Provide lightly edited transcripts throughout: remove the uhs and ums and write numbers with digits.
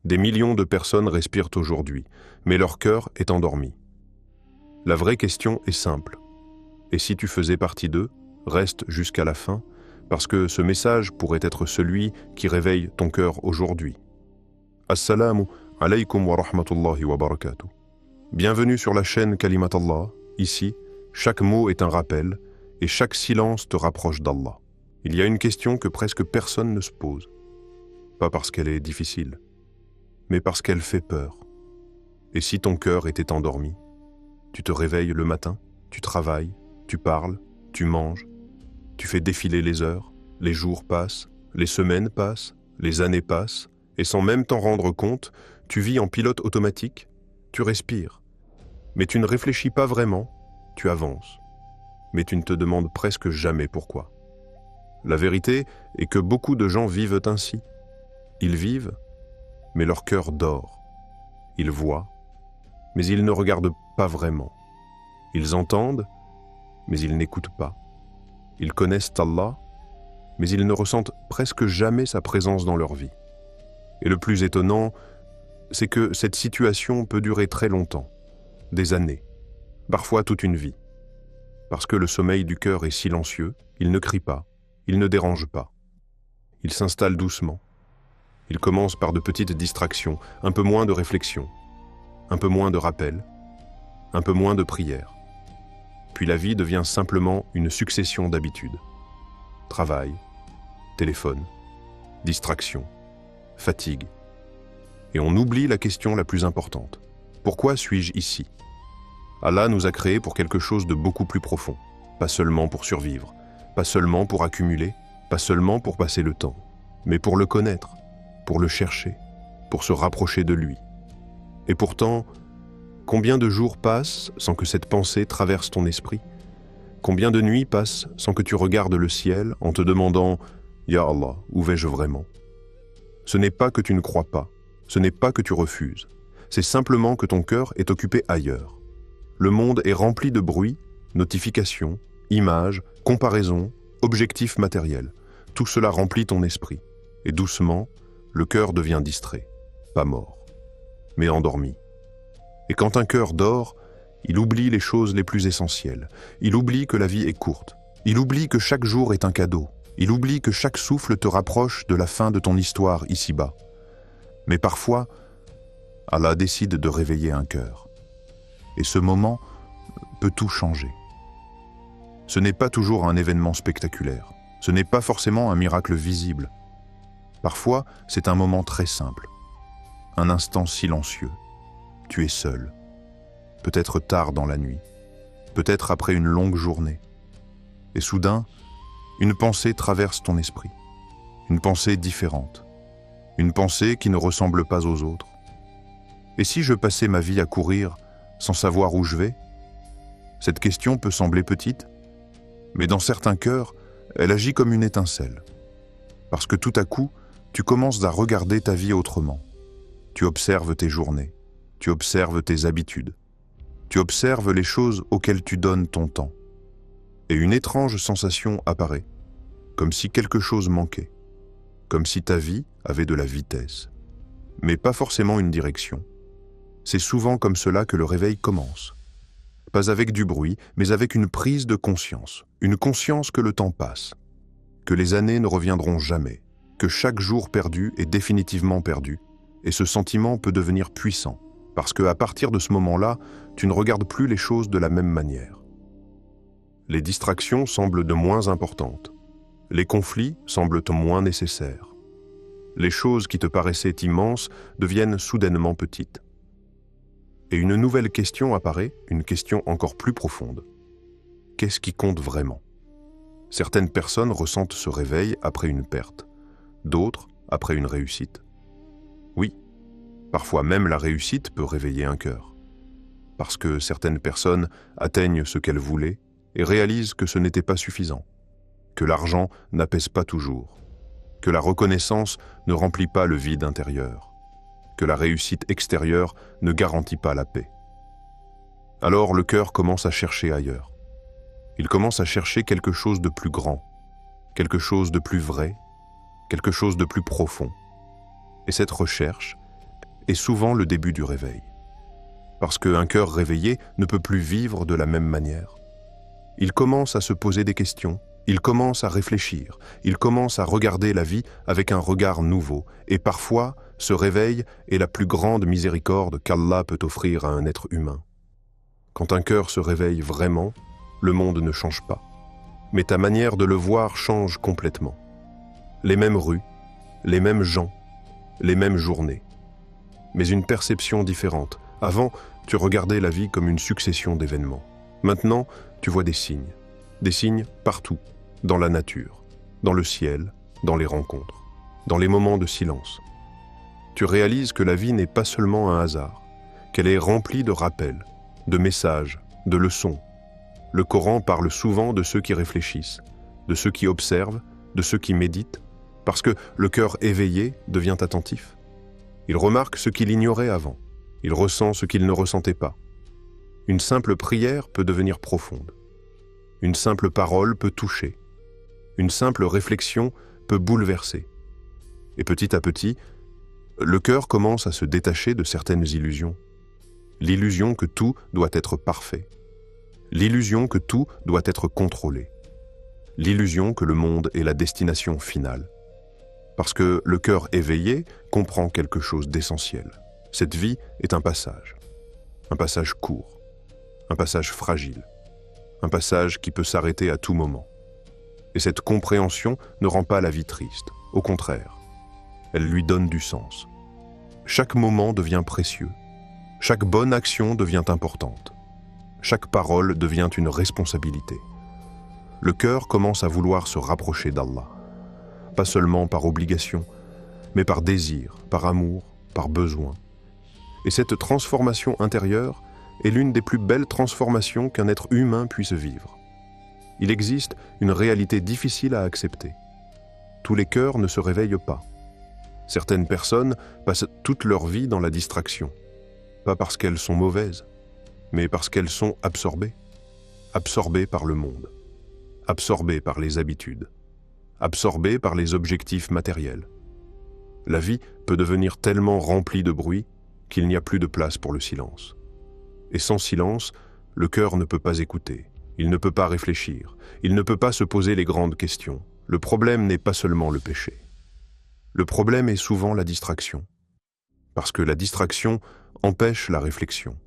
Des millions de personnes respirent aujourd'hui, mais leur cœur est endormi. La vraie question est simple. Et si tu faisais partie d'eux, reste jusqu'à la fin, parce que ce message pourrait être celui qui réveille ton cœur aujourd'hui. Assalamu alaykum wa rahmatullahi wa barakatuh. Bienvenue sur la chaîne Kalimat Allah. Ici, chaque mot est un rappel et chaque silence te rapproche d'Allah. Il y a une question que presque personne ne se pose. Pas parce qu'elle est difficile, mais parce qu'elle fait peur. Et si ton cœur était endormi, tu te réveilles le matin, tu travailles, tu parles, tu manges, tu fais défiler les heures, les jours passent, les semaines passent, les années passent, et sans même t'en rendre compte, tu vis en pilote automatique, tu respires. Mais tu ne réfléchis pas vraiment, tu avances. Mais tu ne te demandes presque jamais pourquoi. La vérité est que beaucoup de gens vivent ainsi. Ils vivent, mais leur cœur dort. Ils voient, mais ils ne regardent pas vraiment. Ils entendent, mais ils n'écoutent pas. Ils connaissent Allah, mais ils ne ressentent presque jamais sa présence dans leur vie. Et le plus étonnant, c'est que cette situation peut durer très longtemps, des années, parfois toute une vie. Parce que le sommeil du cœur est silencieux, il ne crie pas, il ne dérange pas. Il s'installe doucement. Il commence par de petites distractions, un peu moins de réflexion, un peu moins de rappel, un peu moins de prière. Puis la vie devient simplement une succession d'habitudes. Travail, téléphone, distraction, fatigue. Et on oublie la question la plus importante. Pourquoi suis-je ici ? Allah nous a créés pour quelque chose de beaucoup plus profond, pas seulement pour survivre, pas seulement pour accumuler, pas seulement pour passer le temps, mais pour le connaître, pour le chercher, pour se rapprocher de lui. Et pourtant, combien de jours passent sans que cette pensée traverse ton esprit ? Combien de nuits passent sans que tu regardes le ciel en te demandant « Ya Allah, où vais-je vraiment ?» Ce n'est pas que tu ne crois pas, ce n'est pas que tu refuses, c'est simplement que ton cœur est occupé ailleurs. Le monde est rempli de bruit, notifications, images, comparaisons, objectifs matériels. Tout cela remplit ton esprit. Et doucement, le cœur devient distrait, pas mort, mais endormi. Et quand un cœur dort, il oublie les choses les plus essentielles. Il oublie que la vie est courte. Il oublie que chaque jour est un cadeau. Il oublie que chaque souffle te rapproche de la fin de ton histoire ici-bas. Mais parfois, Allah décide de réveiller un cœur. Et ce moment peut tout changer. Ce n'est pas toujours un événement spectaculaire. Ce n'est pas forcément un miracle visible. Parfois, c'est un moment très simple. Un instant silencieux. Tu es seul. Peut-être tard dans la nuit. Peut-être après une longue journée. Et soudain, une pensée traverse ton esprit. Une pensée différente. Une pensée qui ne ressemble pas aux autres. Et si je passais ma vie à courir sans savoir où je vais ? Cette question peut sembler petite, mais dans certains cœurs, elle agit comme une étincelle. Parce que tout à coup, tu commences à regarder ta vie autrement. Tu observes tes journées, tu observes tes habitudes, tu observes les choses auxquelles tu donnes ton temps. Et une étrange sensation apparaît, comme si quelque chose manquait, comme si ta vie avait de la vitesse, mais pas forcément une direction. C'est souvent comme cela que le réveil commence. Pas avec du bruit, mais avec une prise de conscience. Une conscience que le temps passe, que les années ne reviendront jamais, que chaque jour perdu est définitivement perdu, et ce sentiment peut devenir puissant, parce qu'à partir de ce moment-là, tu ne regardes plus les choses de la même manière. Les distractions semblent de moins importantes. Les conflits semblent moins nécessaires. Les choses qui te paraissaient immenses deviennent soudainement petites. Et une nouvelle question apparaît, une question encore plus profonde. Qu'est-ce qui compte vraiment ? Certaines personnes ressentent ce réveil après une perte, d'autres après une réussite. Oui, parfois même la réussite peut réveiller un cœur. Parce que certaines personnes atteignent ce qu'elles voulaient et réalisent que ce n'était pas suffisant, que l'argent n'apaise pas toujours, que la reconnaissance ne remplit pas le vide intérieur, que la réussite extérieure ne garantit pas la paix. Alors le cœur commence à chercher ailleurs. Il commence à chercher quelque chose de plus grand, quelque chose de plus vrai, quelque chose de plus profond. Et cette recherche, est souvent le début du réveil. Parce qu'un cœur réveillé ne peut plus vivre de la même manière. Il commence à se poser des questions, il commence à réfléchir, il commence à regarder la vie avec un regard nouveau, et parfois, ce réveil est la plus grande miséricorde qu'Allah peut offrir à un être humain. Quand un cœur se réveille vraiment, le monde ne change pas. Mais ta manière de le voir change complètement. Les mêmes rues, les mêmes gens, les mêmes journées. Mais une perception différente. Avant, tu regardais la vie comme une succession d'événements. Maintenant, tu vois des signes partout, dans la nature, dans le ciel, dans les rencontres, dans les moments de silence. Tu réalises que la vie n'est pas seulement un hasard, qu'elle est remplie de rappels, de messages, de leçons. Le Coran parle souvent de ceux qui réfléchissent, de ceux qui observent, de ceux qui méditent, parce que le cœur éveillé devient attentif. Il remarque ce qu'il ignorait avant, il ressent ce qu'il ne ressentait pas. Une simple prière peut devenir profonde. Une simple parole peut toucher. Une simple réflexion peut bouleverser. Et petit à petit, le cœur commence à se détacher de certaines illusions. L'illusion que tout doit être parfait. L'illusion que tout doit être contrôlé. L'illusion que le monde est la destination finale. Parce que le cœur éveillé comprend quelque chose d'essentiel. Cette vie est un passage court, un passage fragile, un passage qui peut s'arrêter à tout moment. Et cette compréhension ne rend pas la vie triste, au contraire, elle lui donne du sens. Chaque moment devient précieux, chaque bonne action devient importante, chaque parole devient une responsabilité. Le cœur commence à vouloir se rapprocher d'Allah, pas seulement par obligation, mais par désir, par amour, par besoin. Et cette transformation intérieure est l'une des plus belles transformations qu'un être humain puisse vivre. Il existe une réalité difficile à accepter. Tous les cœurs ne se réveillent pas. Certaines personnes passent toute leur vie dans la distraction, pas parce qu'elles sont mauvaises, mais parce qu'elles sont absorbées par le monde, absorbées par les habitudes, absorbées par les objectifs matériels. La vie peut devenir tellement remplie de bruit qu'il n'y a plus de place pour le silence. Et sans silence, le cœur ne peut pas écouter, il ne peut pas réfléchir, il ne peut pas se poser les grandes questions. Le problème n'est pas seulement le péché. Le problème est souvent la distraction. Parce que la distraction empêche la réflexion.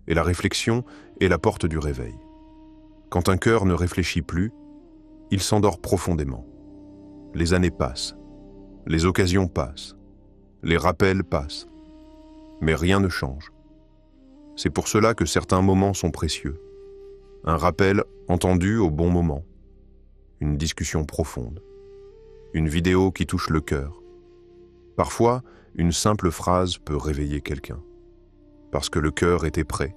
Et la réflexion est la porte du réveil. Quand un cœur ne réfléchit plus, il s'endort profondément. Les années passent, les occasions passent, les rappels passent. Mais rien ne change. C'est pour cela que certains moments sont précieux. Un rappel entendu au bon moment. Une discussion profonde. Une vidéo qui touche le cœur. Parfois, une simple phrase peut réveiller quelqu'un. Parce que le cœur était prêt.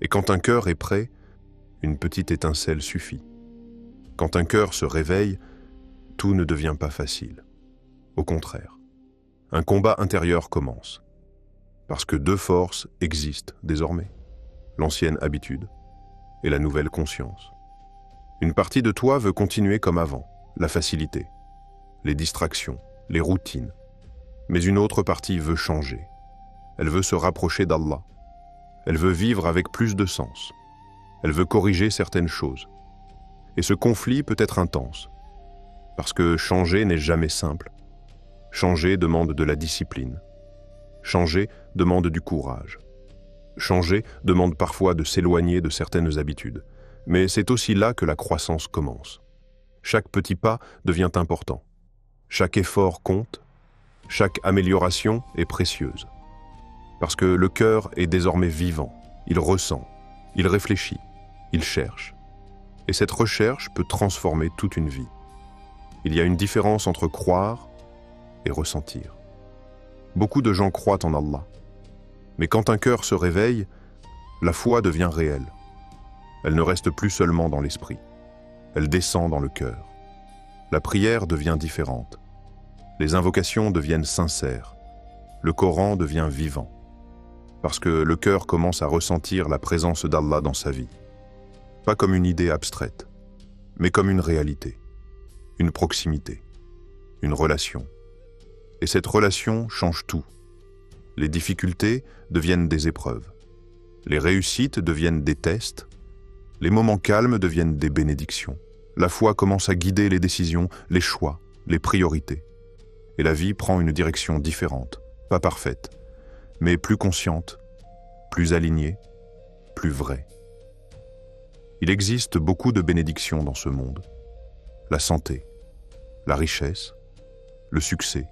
Et quand un cœur est prêt, une petite étincelle suffit. Quand un cœur se réveille, tout ne devient pas facile. Au contraire, un combat intérieur commence. Parce que deux forces existent désormais, l'ancienne habitude et la nouvelle conscience. Une partie de toi veut continuer comme avant, la facilité, les distractions, les routines. Mais une autre partie veut changer. Elle veut se rapprocher d'Allah. Elle veut vivre avec plus de sens. Elle veut corriger certaines choses. Et ce conflit peut être intense, parce que changer n'est jamais simple. Changer demande de la discipline. Changer demande du courage. Changer demande parfois de s'éloigner de certaines habitudes. Mais c'est aussi là que la croissance commence. Chaque petit pas devient important. Chaque effort compte. Chaque amélioration est précieuse. Parce que le cœur est désormais vivant. Il ressent, il réfléchit, il cherche. Et cette recherche peut transformer toute une vie. Il y a une différence entre croire et ressentir. Beaucoup de gens croient en Allah. Mais quand un cœur se réveille, la foi devient réelle. Elle ne reste plus seulement dans l'esprit. Elle descend dans le cœur. La prière devient différente. Les invocations deviennent sincères. Le Coran devient vivant. Parce que le cœur commence à ressentir la présence d'Allah dans sa vie. Pas comme une idée abstraite, mais comme une réalité, une proximité, une relation. Et cette relation change tout. Les difficultés deviennent des épreuves. Les réussites deviennent des tests. Les moments calmes deviennent des bénédictions. La foi commence à guider les décisions, les choix, les priorités. Et la vie prend une direction différente, pas parfaite, mais plus consciente, plus alignée, plus vraie. Il existe beaucoup de bénédictions dans ce monde. La santé, la richesse, le succès,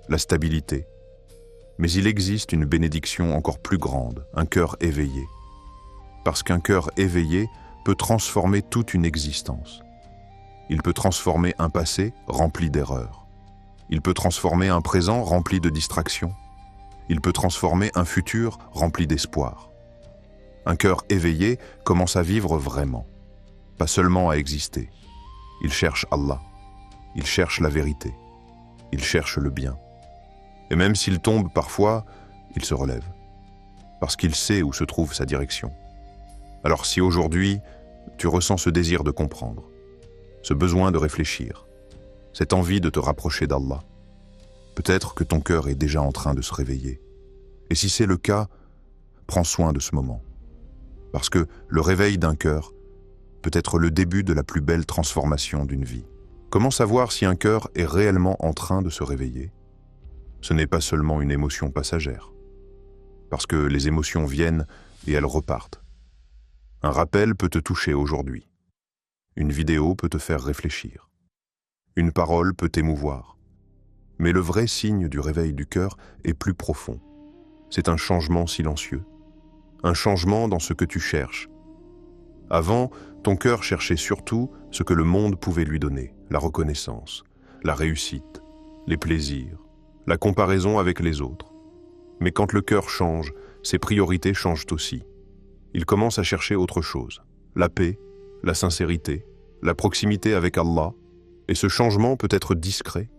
la stabilité. Mais il existe une bénédiction encore plus grande, un cœur éveillé. Parce qu'un cœur éveillé peut transformer toute une existence. Il peut transformer un passé rempli d'erreurs. Il peut transformer un présent rempli de distractions. Il peut transformer un futur rempli d'espoir. Un cœur éveillé commence à vivre vraiment, pas seulement à exister. Il cherche Allah, il cherche la vérité, il cherche le bien. Et même s'il tombe parfois, il se relève, parce qu'il sait où se trouve sa direction. Alors si aujourd'hui, tu ressens ce désir de comprendre, ce besoin de réfléchir, cette envie de te rapprocher d'Allah, peut-être que ton cœur est déjà en train de se réveiller. Et si c'est le cas, prends soin de ce moment. Parce que le réveil d'un cœur peut être le début de la plus belle transformation d'une vie. Comment savoir si un cœur est réellement en train de se réveiller ? Ce n'est pas seulement une émotion passagère. Parce que les émotions viennent et elles repartent. Un rappel peut te toucher aujourd'hui. Une vidéo peut te faire réfléchir. Une parole peut t'émouvoir. Mais le vrai signe du réveil du cœur est plus profond. C'est un changement silencieux. Un changement dans ce que tu cherches. Avant, ton cœur cherchait surtout ce que le monde pouvait lui donner, la reconnaissance, la réussite, les plaisirs, la comparaison avec les autres. Mais quand le cœur change, ses priorités changent aussi. Il commence à chercher autre chose, la paix, la sincérité, la proximité avec Allah, et ce changement peut être discret.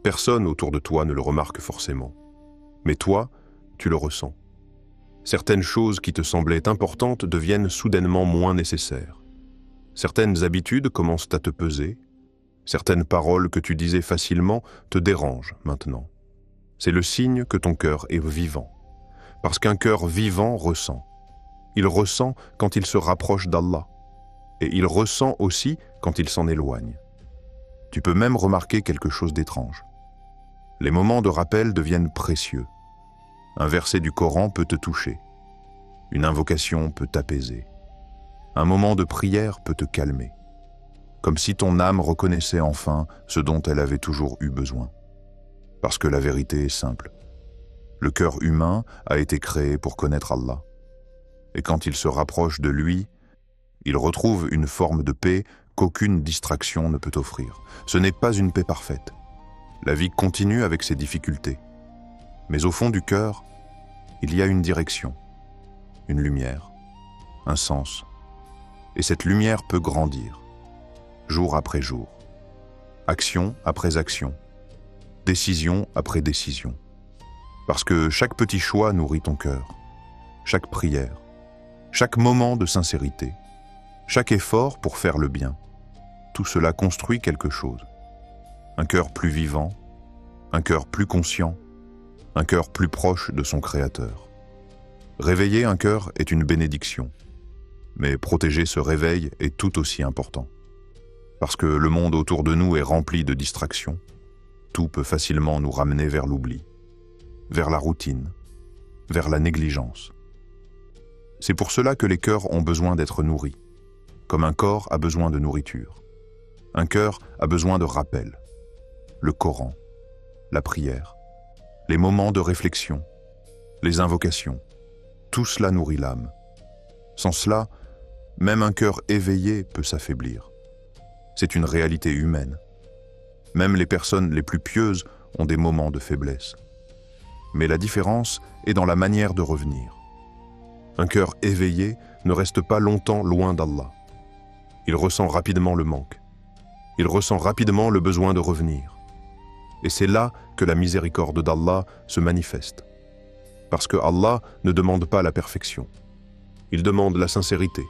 Personne autour de toi ne le remarque forcément. Mais toi, tu le ressens. Certaines choses qui te semblaient importantes deviennent soudainement moins nécessaires. Certaines habitudes commencent à te peser. Certaines paroles que tu disais facilement te dérangent maintenant. C'est le signe que ton cœur est vivant. Parce qu'un cœur vivant ressent. Il ressent quand il se rapproche d'Allah. Et il ressent aussi quand il s'en éloigne. Tu peux même remarquer quelque chose d'étrange. Les moments de rappel deviennent précieux. Un verset du Coran peut te toucher. Une invocation peut t'apaiser. Un moment de prière peut te calmer. Comme si ton âme reconnaissait enfin ce dont elle avait toujours eu besoin. Parce que la vérité est simple. Le cœur humain a été créé pour connaître Allah. Et quand il se rapproche de lui, il retrouve une forme de paix qu'aucune distraction ne peut offrir. Ce n'est pas une paix parfaite. La vie continue avec ses difficultés. Mais au fond du cœur, il y a une direction, une lumière, un sens. Et cette lumière peut grandir, jour après jour, action après action, décision après décision. Parce que chaque petit choix nourrit ton cœur, chaque prière, chaque moment de sincérité, chaque effort pour faire le bien. Tout cela construit quelque chose. Un cœur plus vivant, un cœur plus conscient, un cœur plus proche de son Créateur. Réveiller un cœur est une bénédiction, mais protéger ce réveil est tout aussi important. Parce que le monde autour de nous est rempli de distractions, tout peut facilement nous ramener vers l'oubli, vers la routine, vers la négligence. C'est pour cela que les cœurs ont besoin d'être nourris, comme un corps a besoin de nourriture. Un cœur a besoin de rappel, le Coran, la prière, les moments de réflexion, les invocations, tout cela nourrit l'âme. Sans cela, même un cœur éveillé peut s'affaiblir. C'est une réalité humaine. Même les personnes les plus pieuses ont des moments de faiblesse. Mais la différence est dans la manière de revenir. Un cœur éveillé ne reste pas longtemps loin d'Allah. Il ressent rapidement le manque. Il ressent rapidement le besoin de revenir. Et c'est là que la miséricorde d'Allah se manifeste. Parce que Allah ne demande pas la perfection. Il demande la sincérité.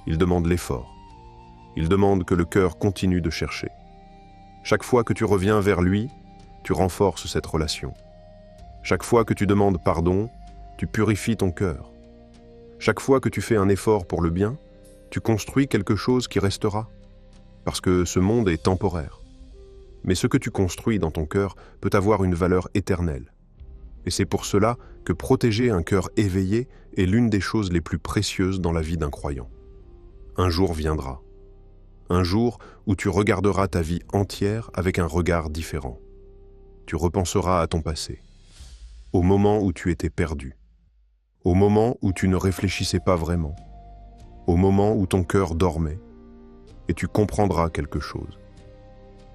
Il demande l'effort. Il demande que le cœur continue de chercher. Chaque fois que tu reviens vers lui, tu renforces cette relation. Chaque fois que tu demandes pardon, tu purifies ton cœur. Chaque fois que tu fais un effort pour le bien, tu construis quelque chose qui restera, parce que ce monde est temporaire. Mais ce que tu construis dans ton cœur peut avoir une valeur éternelle. Et c'est pour cela que protéger un cœur éveillé est l'une des choses les plus précieuses dans la vie d'un croyant. Un jour viendra. Un jour où tu regarderas ta vie entière avec un regard différent. Tu repenseras à ton passé, au moment où tu étais perdu, au moment où tu ne réfléchissais pas vraiment, au moment où ton cœur dormait, et tu comprendras quelque chose.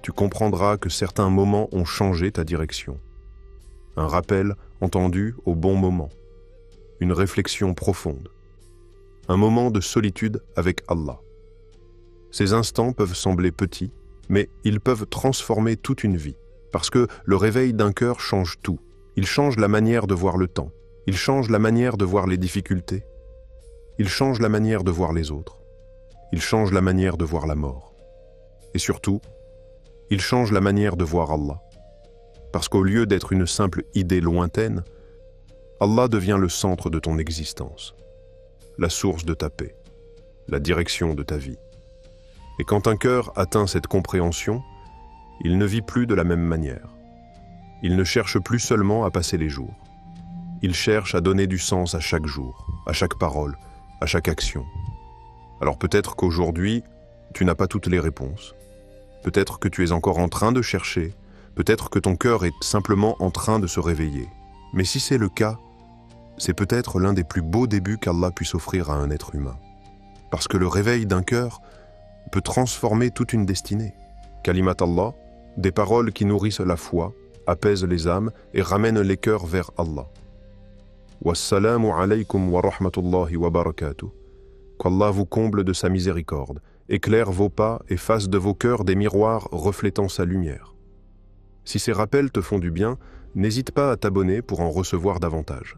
Tu comprendras que certains moments ont changé ta direction. Un rappel entendu au bon moment, une réflexion profonde, un moment de solitude avec Allah. Ces instants peuvent sembler petits, mais ils peuvent transformer toute une vie, parce que le réveil d'un cœur change tout. Il change la manière de voir le temps, il change la manière de voir les difficultés, il change la manière de voir les autres, il change la manière de voir la mort. Et surtout, il change la manière de voir Allah. Parce qu'au lieu d'être une simple idée lointaine, Allah devient le centre de ton existence, la source de ta paix, la direction de ta vie. Et quand un cœur atteint cette compréhension, il ne vit plus de la même manière. Il ne cherche plus seulement à passer les jours. Il cherche à donner du sens à chaque jour, à chaque parole, à chaque action. Alors peut-être qu'aujourd'hui, tu n'as pas toutes les réponses. Peut-être que tu es encore en train de chercher. Peut-être que ton cœur est simplement en train de se réveiller. Mais si c'est le cas, c'est peut-être l'un des plus beaux débuts qu'Allah puisse offrir à un être humain. Parce que le réveil d'un cœur peut transformer toute une destinée. Kalimat Allah, des paroles qui nourrissent la foi, apaisent les âmes et ramènent les cœurs vers Allah. Wassalamu alaykum wa rahmatullahi wa barakatuh. Qu'Allah vous comble de sa miséricorde, éclaire vos pas et fasse de vos cœurs des miroirs reflétant sa lumière. Si ces rappels te font du bien, n'hésite pas à t'abonner pour en recevoir davantage.